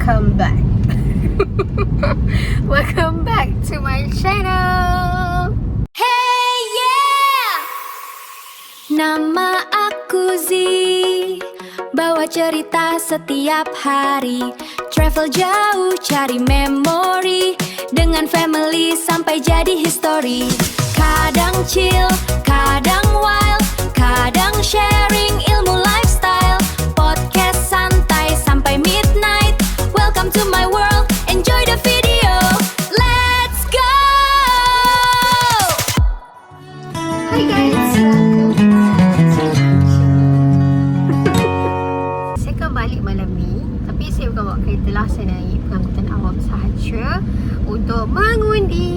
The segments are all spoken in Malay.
Welcome back. Welcome back to my channel. Hey yeah, nama aku Z. Bawa cerita setiap hari, travel jauh cari memori, dengan family sampai jadi history. Kadang chill, kadang wild, kadang sharing ilmu lifestyle. Podcast santai sampai midnight. Welcome to my world, enjoy the video. Let's go. Hi guys, saya akan balik malam ni. Tapi saya bukan bawa kereta lah, saya naik pengangkutan awam sahaja untuk mengundi.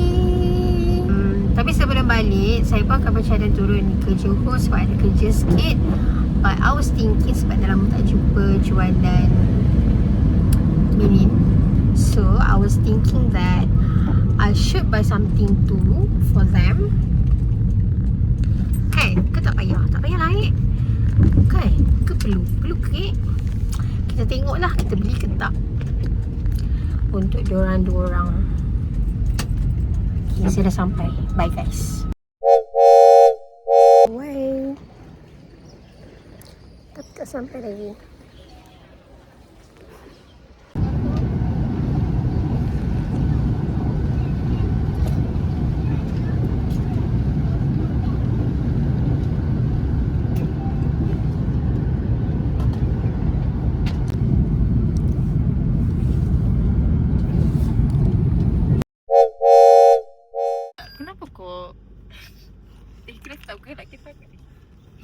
Tapi sebelum balik, saya pun akan bercadang turun ke Johor sebab ada kerja sikit. But I was thinking, sebab dah lama tak jumpa jualan Minin, so I was thinking that I should buy something too for them. Ke tak payah? Tak payah lah ke perlu? Perlu ke? Kita tengoklah kita beli ke tak untuk diorang-diorang. Okay, saya dah sampai. Bye guys. Wait, tapi tak sampai lagi.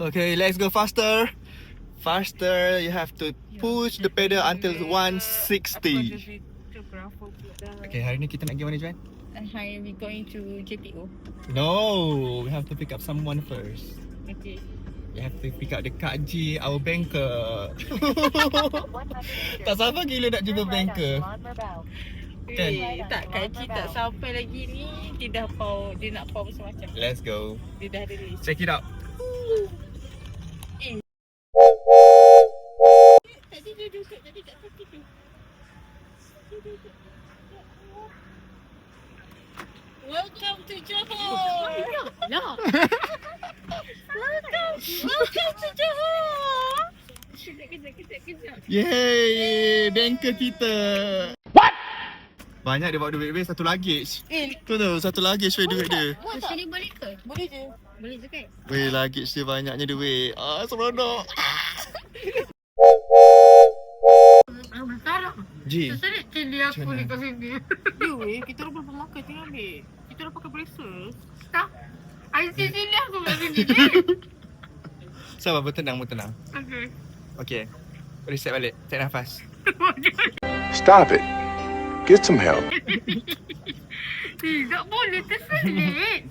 Okay, let's go faster. Faster, you have to push the pedal until 160. Okay, hari ni kita nak pergi mana, Juan? Hi, we going to JPO. No, we have to pick up someone first. Okay. We have to pick up the Kak G, our banker. Tak sabar gila nak jumpa banker. Kan? Tak, kaji tak sampai lagi ni. Dia dah pau, dia nak pau macam-macam. Let's go. Dia dah ada list. Check it out. Tadi dia duduk, jadi tak sakit tu. Welcome to Johor. Lah. Welcome to Johor. Kejap. Yay, banker kita. What? Banyak dia bawa duit weh, satu luggage. Tu tu, satu luggage weh duit dia. Sini boleh ke? Boleh je. Boleh je kan? Weh, luggage dia banyaknya duit. Seronok. Sekarang G, saya nak cili aku ni kat sini. Ya weh, kita orang belum makan, tinggal ambil. Kita orang pakai braces. Tak. I cili aku kat sini. sabar, bertenang. Okay. Okay, reset balik, tarik nafas. Stop it. Get some help. Tak boleh terselit.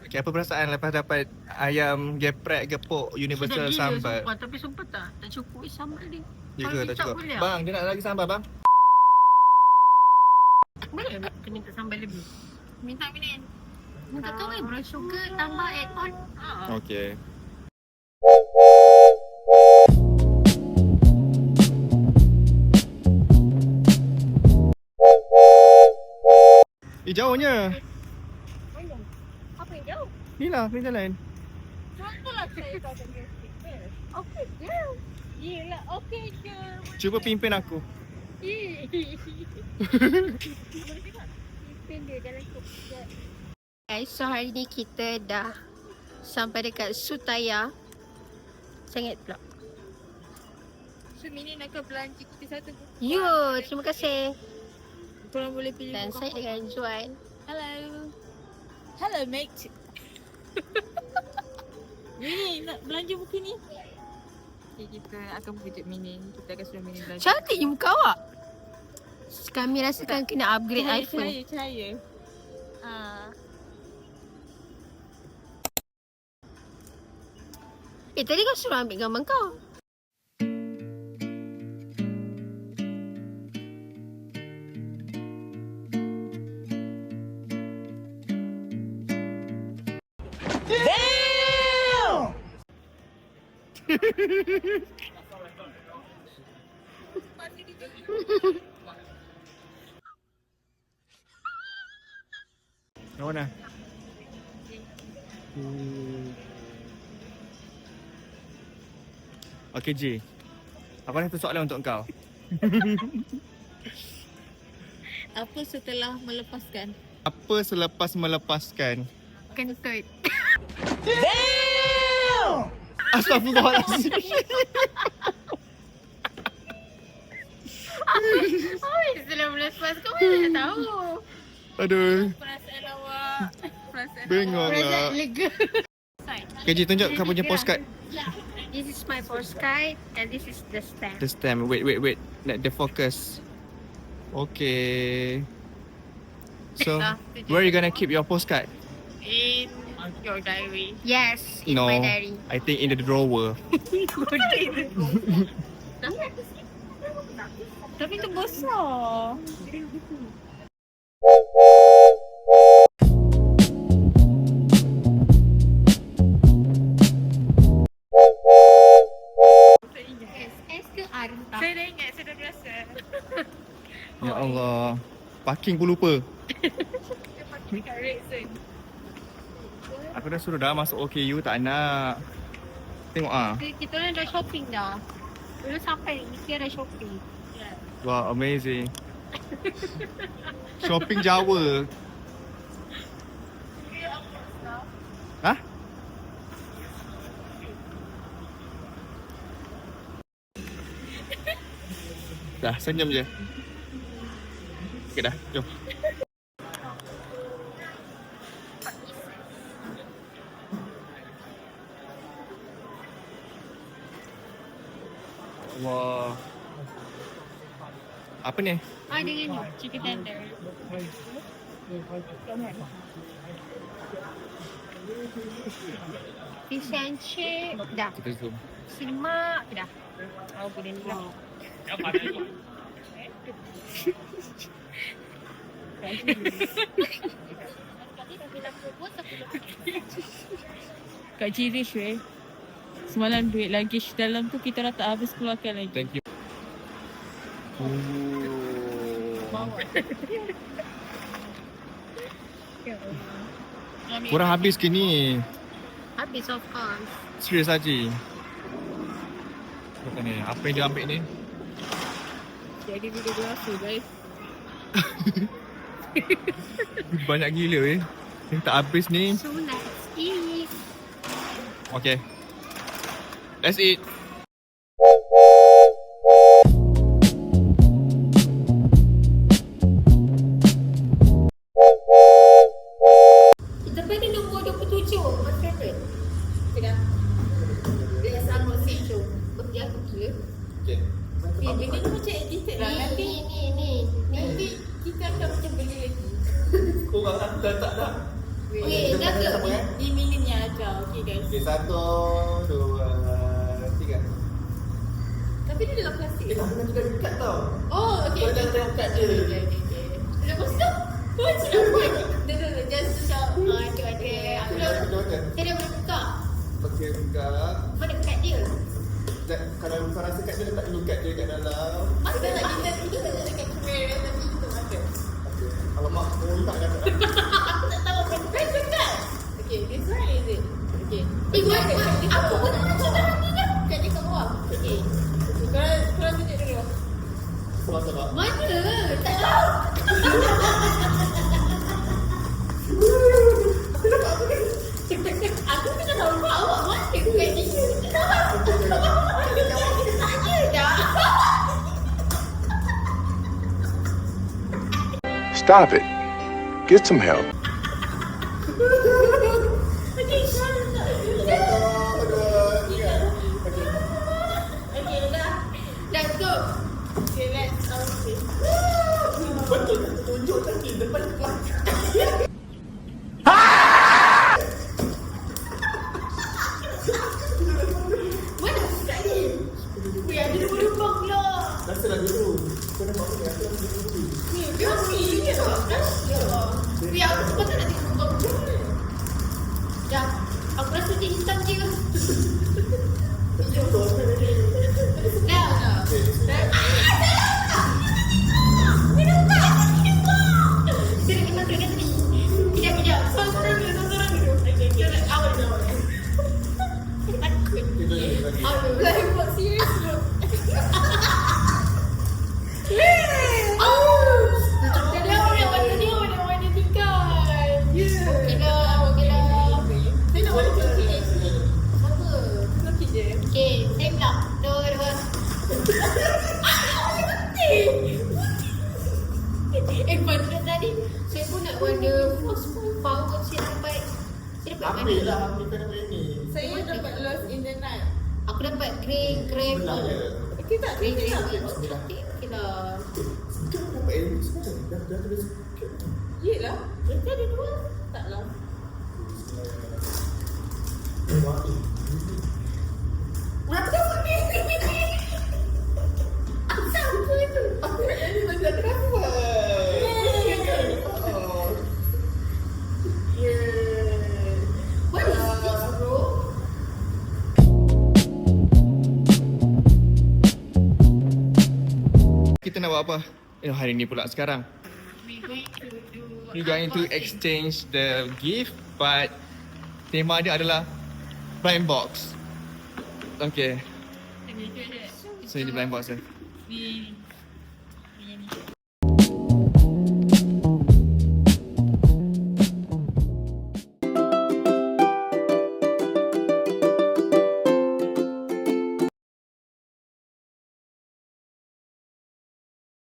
Okay, apa perasaan lepas dapat ayam geprek gepuk universal sambal? Sumpah, tapi sumpah tak cukup sambal dia. Ya ke, tak cukup? Boleh Bang, dia nak lagi sambal bang. Boleh kita minta sambal lebih. Minta Minin. Minta tu brown sugar tambah add on. Okay. Jauhnya. Apa yang jauh? Ni lah, pinggir jalan. Contohlah saya tak ada. Okey je. Yelah, okey je. Cuba pimpin aku. Pimpin dia jalan kok. Guys, so hari ni kita dah sampai dekat Sutaya. Sangat pula. So, Minin akan belanja kita satu. Yo, terima kasih. Korang boleh pilih. Dan saya dengan Juan. Hello. Hello, mate. Minin, nak belanja buku ni? Okay, kita akan kejut Minin. Kita akan suruh Minin belanja. Cantiknya muka awak. Kami rasakan kena upgrade iPhone. Cahaya. Tadi kau suruh ambil gambar kau. Yang mana? Okay J, aku ada satu soalan untuk kau. Apa setelah melepaskan? Apa selepas melepaskan? Kentut. Astaghfirullahaladzim. Setelah melepas kau mana tahu. Aduh, Perasaan awak. Perasaan bengong lah. Perasaan lega. Okay J, tunjuk kau punya postcard. This is my postcard and this is the stamp. The stamp. Wait. Let the focus. Okay. So, where are you gonna keep your postcard? in your diary. Yes, in No, my diary. I think in the drawer. Tapi tu besar. SS ke Arta? Saya dah ingat, saya dah biasa. Ya Allah. Parking pun lupa. Dekat Rexon. Aku dah suruh dah masuk OKU, tak nak. Tengok ah. Kita orang dah shopping dah. Dulu sampai mesti ada shopping. Wow, amazing. Shopping Jawa. Hah? Dah, senyum je. Okay dah, jom. Wah. Apa ni? Ah, dengan ni. Chicken tender. Fish and chip. Dah. Kita zoom. Silmak. Dah. Oh, boleh ni lah. Kak Jirish weh. Semalam duit luggage dalam tu kita dah tak habis keluarkan lagi. Thank you. Kurang habis ke ni? Habis of course. Serius Haji? Apa ni? Apa yang dia ambil ni? Jadi videographer guys. Banyak gila yang tak habis ni. So let's eat. Okay. Let's eat. Kita pada nombor 27. Mas Raven. Sudah. Dia sama si tu. Bagi aku kira. Okay. Eh, dia ni macam edited lah. Nanti Ni. kita akan macam beli lagi. Korang dah tak dah. Weh, dah ke? Di minimnya aja. Okay guys. Okay, 1, 2, 3. Tapi dia dalam plastik. Tak kena juga dekat tau. Oh, okay. Kau jangan tengok kat je. Okay. Lepas tu, oh, sudah buat. Dia just shout. Ada. Aku dah, saya dah boleh buka. Okay, buka. Mana kat dia? Kalau kau rasa kat dia, letak dulu kat dia kat dalam. Masa nak kita tak ada dekat kamera. Tapi kita ada. Okay. Alamak, oh tak dapat. Aku tak tahu apa press dekat. Okay, this one is it? Okay. Aku pun tak nak cakap ni dah. Kat dia kat bawah. Okay. Korang tunjuk dulu. Sabar. Mana? Tak tahu. Aku kena tahu awak mana kat dia. Kita tanya dah. Stop it. Get some help. Okay, dah. Let's go. Okay, let's okay. Betul, tunjuk kaki depan belakang. Mana kat ni? Weh, ada lubang pula. Rasalah dulu. Kau nampak ni, aku rasa dulu. Ni, dia ni ke? Weh, aku sepatutnya nak tengok lubang pula. Dah, aku rasa dia hitam je. Dah. Kejap. warna power saya dapat mana? ambil kan ni. Saya dapat Lost in the Night. Aku dapat grey Okey tak? grey Tak. cantik. Okay lah. Kita dapat ini semua dah tulis. Yelah. Berarti ada dua. Taklah. Kenapa dapat ni? Asal tu itu? Aku nak ini macam kenapa? What is this, bro? Kita nak buat apa? Hari ni pula sekarang. We're going to exchange the gift, but tema dia adalah blind box. Okay. So ini blind box dia.